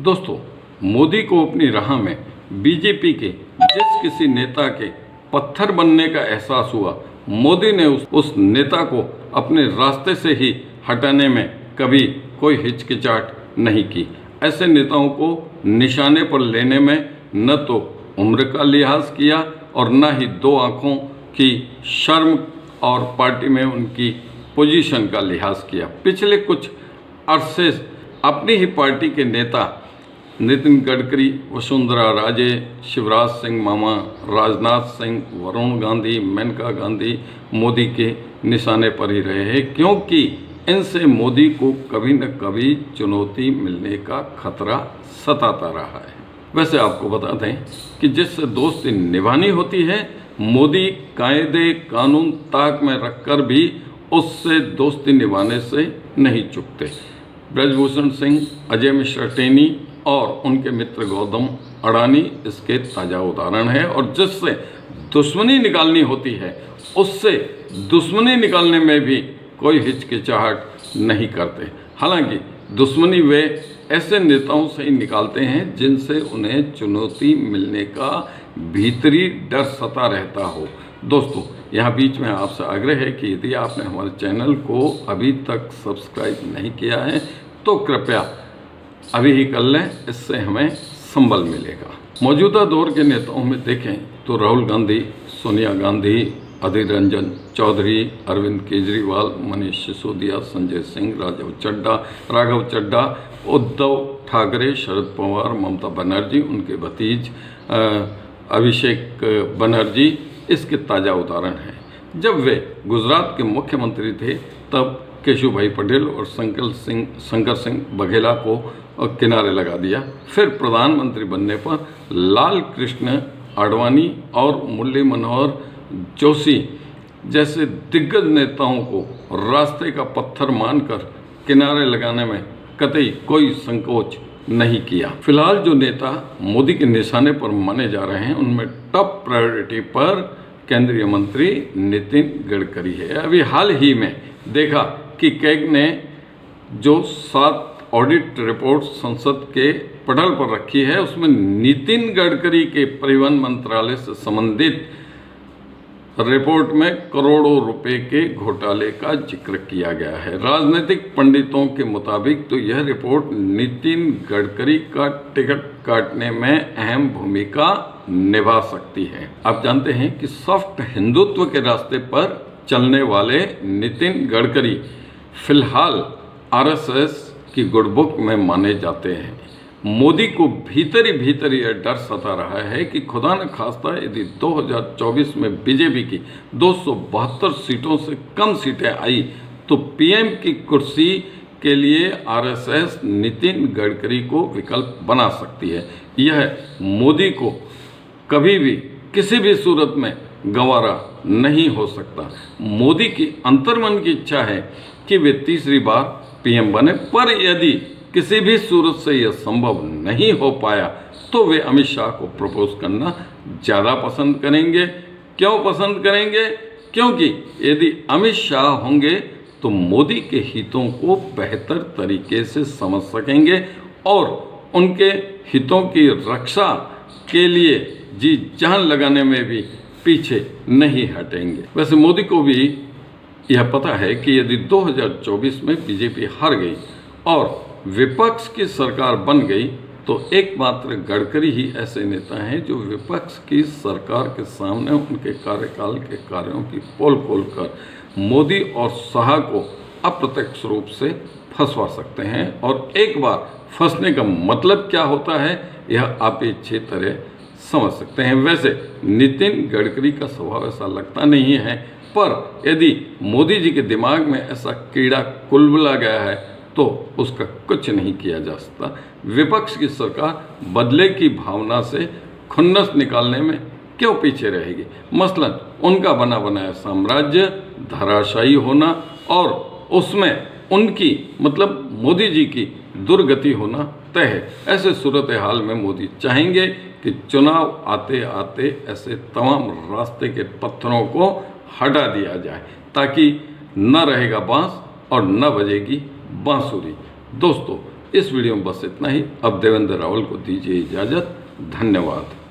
दोस्तों, मोदी को अपनी राह में बीजेपी के जिस किसी नेता के पत्थर बनने का एहसास हुआ, मोदी ने उस नेता को अपने रास्ते से ही हटाने में कभी कोई हिचकिचाहट नहीं की। ऐसे नेताओं को निशाने पर लेने में न तो उम्र का लिहाज किया और न ही दो आंखों की शर्म और पार्टी में उनकी पोजीशन का लिहाज किया। पिछले कुछ अरसे अपनी ही पार्टी के नेता नितिन गडकरी, वसुंधरा राजे, शिवराज सिंह मामा, राजनाथ सिंह, वरुण गांधी, मेनका गांधी मोदी के निशाने पर ही रहे हैं, क्योंकि इनसे मोदी को कभी न कभी चुनौती मिलने का खतरा सताता रहा है। वैसे आपको बता दें कि जिससे दोस्ती निभानी होती है, मोदी कायदे कानून ताक में रखकर भी उससे दोस्ती निभाने से नहीं चूकते। ब्रजभूषण सिंह, अजय मिश्रा टेनी और उनके मित्र गौतम अडानी इसके ताज़ा उदाहरण है। और जिससे दुश्मनी निकालनी होती है, उससे दुश्मनी निकालने में भी कोई हिचकिचाहट नहीं करते। हालांकि दुश्मनी वे ऐसे नेताओं से ही निकालते हैं जिनसे उन्हें चुनौती मिलने का भीतरी डर सता रहता हो। दोस्तों, यहाँ बीच में आपसे आग्रह है कि यदि आपने हमारे चैनल को अभी तक सब्सक्राइब नहीं किया है तो कृपया अभी ही कर लें, इससे हमें संबल मिलेगा। मौजूदा दौर के नेताओं में देखें तो राहुल गांधी, सोनिया गांधी, अधीर रंजन चौधरी, अरविंद केजरीवाल, मनीष सिसोदिया, संजय सिंह, राघव चड्ढा, उद्धव ठाकरे, शरद पवार, ममता बनर्जी, उनके भतीज अभिषेक बनर्जी इसके ताज़ा उदाहरण हैं। जब वे गुजरात के मुख्यमंत्री थे तब केशुभाई पटेल और शंकर सिंह बघेला को किनारे लगा दिया। फिर प्रधानमंत्री बनने पर लाल कृष्ण आडवाणी और मुरली मनोहर जोशी जैसे दिग्गज नेताओं को रास्ते का पत्थर मानकर किनारे लगाने में कतई कोई संकोच नहीं किया। फिलहाल जो नेता मोदी के निशाने पर माने जा रहे हैं, उनमें टॉप प्रायोरिटी पर केंद्रीय मंत्री नितिन गडकरी है। अभी हाल ही में देखा कि कैग ने जो 7 ऑडिट रिपोर्ट संसद के पटल पर रखी है, उसमें नितिन गडकरी के परिवहन मंत्रालय से संबंधित रिपोर्ट में करोड़ों रुपए के घोटाले का जिक्र किया गया है। राजनीतिक पंडितों के मुताबिक तो यह रिपोर्ट नितिन गडकरी का टिकट काटने में अहम भूमिका निभा सकती है। आप जानते हैं कि सॉफ्ट हिंदुत्व के रास्ते पर चलने वाले नितिन गडकरी फिलहाल आरएसएस की गुड बुक में माने जाते हैं। मोदी को भीतर ही यह डर सता रहा है कि खुदा न खास्ता यदि 2024 में बीजेपी की 272 सीटों से कम सीटें आई तो पीएम की कुर्सी के लिए आरएसएस नितिन गडकरी को विकल्प बना सकती है। यह मोदी को कभी भी किसी भी सूरत में गंवारा नहीं हो सकता। मोदी की अंतर्मन की इच्छा है कि वे तीसरी बार पीएम बने, पर यदि किसी भी सूरत से यह संभव नहीं हो पाया तो वे अमित शाह को प्रपोज करना ज़्यादा पसंद करेंगे। क्यों पसंद करेंगे? क्योंकि यदि अमित शाह होंगे तो मोदी के हितों को बेहतर तरीके से समझ सकेंगे और उनके हितों की रक्षा के लिए जी जान लगाने में भी पीछे नहीं हटेंगे। वैसे मोदी को भी यह पता है कि यदि 2024 में बीजेपी हार गई और विपक्ष की सरकार बन गई तो एकमात्र गडकरी ही ऐसे नेता हैं जो विपक्ष की सरकार के सामने उनके कार्यकाल के कार्यों की पोल खोलकर मोदी और शाह को अप्रत्यक्ष रूप से फंसवा सकते हैं। और एक बार फंसने का मतलब क्या होता है यह आप अच्छी तरह समझ सकते हैं। वैसे नितिन गडकरी का स्वभाव ऐसा लगता नहीं है, पर यदि मोदी जी के दिमाग में ऐसा कीड़ा कुलबुला गया है तो उसका कुछ नहीं किया जा सकता। विपक्ष की सरकार बदले की भावना से खुन्नस निकालने में क्यों पीछे रहेगी? मसलन उनका बना बनाया साम्राज्य धराशायी होना और उसमें उनकी मतलब मोदी जी की दुर्गति होना तय है। ऐसे सूरत हाल में मोदी चाहेंगे कि चुनाव आते आते ऐसे तमाम रास्ते के पत्थरों को हटा दिया जाए ताकि न रहेगा बांस और न बजेगी बांसुरी। दोस्तों, इस वीडियो में बस इतना ही। अब देवेंद्र रावल को दीजिए इजाज़त। धन्यवाद।